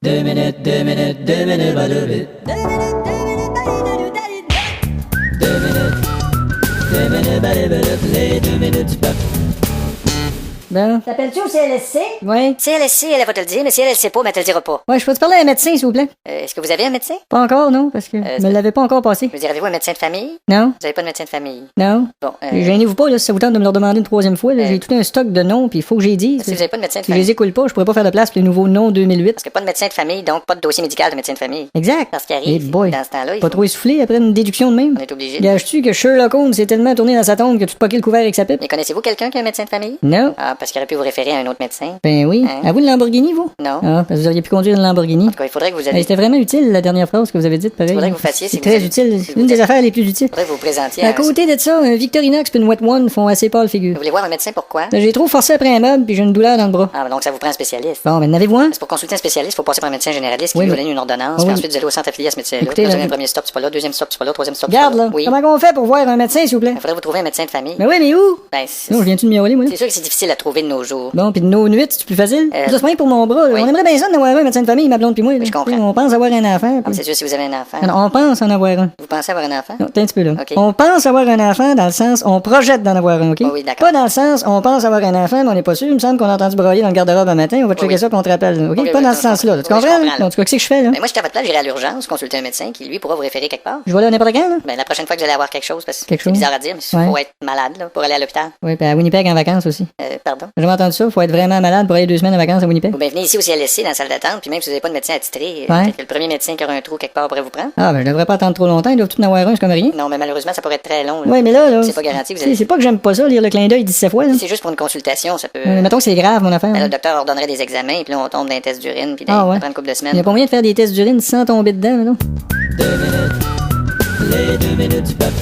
Deux minutes, deux minutes, deux minutes, balulu. Deux minutes, deux minutes, balulu, les 2 minutes du peuple. Bon. T'appelles-tu au CLSC? Oui. CLSC, elle va te le dire, mais si elle sait pas, mais elle te le dira pas. Ouais, je peux te parler à un médecin, s'il vous plaît? Est-ce que vous avez un médecin? Pas encore, non, parce que me l'avez pas encore passé. Je veux dire, avez-vous un médecin de famille? Non? Vous avez pas de médecin de famille? Non? Bon, Gênez-vous pas, là, si ça vous tente de me le redemander une troisième fois, là, j'ai tout un stock de noms, puis il faut que j'y dise. si vous avez pas de médecin de Si je famille? les écoule pas, je pourrais pas faire de place pour les nouveaux noms 2008. Parce que pas de médecin de famille, donc pas de dossier médical de médecin de famille. Exact. Parce qu'il Eh arrive, boy. dans ce temps-là, il Pas faut... trop essoufflé après une déduction de même? On est obligé. Gâches-tu que Sherlock Holmes s'est tellement tourné dans sa tombe que tu te poquais le couvert avec sa pipe? Mais connaissez-vous quelqu'un qui a un médecin de famille? Non? Ah, parce qu'il aurait pu vous référer à un autre médecin. Ben oui. Hein? À vous une Lamborghini, vous? Non. Ah, parce que vous auriez pu conduire une Lamborghini. En tout cas, il faudrait que vous Hey, alliez... c'était vraiment utile, la dernière phrase que vous avez dite, pareil. Faudrait que vous fassiez, C'est si très vous- utile. si C'est vous une des êtes- affaires les plus utiles. faudrait que vous vous présentiez À côté de ça, un Victorinox puis une Wet One font assez pâle figure. Vous voulez voir un médecin, pourquoi? J'ai trop forcé après un meuble puis j'ai une douleur dans le bras. Ah, donc ça vous prend un spécialiste. Bon, ben, n'avez-vous un? C'est pour consulter un spécialiste, il faut passer par un médecin généraliste qui Oui, vous mais- donne une ordonnance, Ah, puis oui. ensuite vous allez au centre affilié à ce médecin-là. Écoutez, Vous là- avez un premier stop, c'est pas là, deuxième stop, c'est pas là, troisième stop, Garde, c'est pas là. là. Oui. Comment on fait pour voir un médecin, s'il vous plaît? Il faudrait vous trouver un médecin de famille. Mais oui, mais où? Ben, Non, je viens-tu de miauler, moi, là? c'est sûr que c'est difficile à trouver de nos jours. Bon, puis de nos nuits, c'est plus facile? Ça se passe pour mon bras, là. oui. On aimerait bien ça d'avoir un médecin de famille, ma blonde puis moi, là. je comprends. On pense avoir un enfant. Non, puis- c'est sûr si vous avez un enfant. Non, on pense en avoir un. Vous pensez avoir un enfant? Non, t'es un petit peu là. Ok. On pense avoir un enfant dans le sens on projette d'en avoir un, OK? Oh oui, d'accord. Pas dans le sens on pense avoir un enfant, mais on n'est pas sûr. Il me semble qu'on a entendu broyer dans le garde-robe un matin. On va checker oui. ça puis on te rappelle. OK? Oui, Pas oui, dans oui, ce sens-là. Tu oui, je comprends? comprends, là? là. Donc, tu vois, qu'est-ce que je fais, là? Ben, moi, je suis à votre place, j'irai à l'urgence consulter un médecin qui, lui, pourra vous référer quelque part. Je vais là n'importe quand, là? Ben, la prochaine fois que vous allez avoir quelque chose, parce que Quelque c'est chose? bizarre à dire, mais il Ouais. faut être malade, là, pour aller à l'hôpital. Oui, puis à Winnipeg en vacances aussi. Pardon? J'ai jamais entendu ça. Faut être vraiment malade pour aller 2 semaines en vacances à Winnipeg. Vous ben, venez ici au CLSC, dans la salle d'attente, puis même si vous n'avez pas de médecin attitré, Ouais. peut-être que le premier médecin qui aura un trou quelque part pourrait vous prendre. Ah, ben, je devrais pas attendre trop longtemps. Ils doivent tout en avoir un, c'est comme rien. Non, mais malheureusement, ça pourrait être très long. Là. Ouais, mais là. C'est pas garanti, vous Tu sais, allez... c'est pas que j'aime pas ça, lire le clin d'œil 17 fois, là. C'est juste pour une consultation, ça peut... Ouais, mettons que c'est grave, mon affaire. Ben, là. le docteur ordonnerait des examens, puis là, on tombe dans un test d'urine, puis Ah, là, ouais. ça prend une couple de Il y semaines. a pas moyen de faire des tests d'urine sans tomber dedans, non? 2 minutes, les 2 minutes du peuple.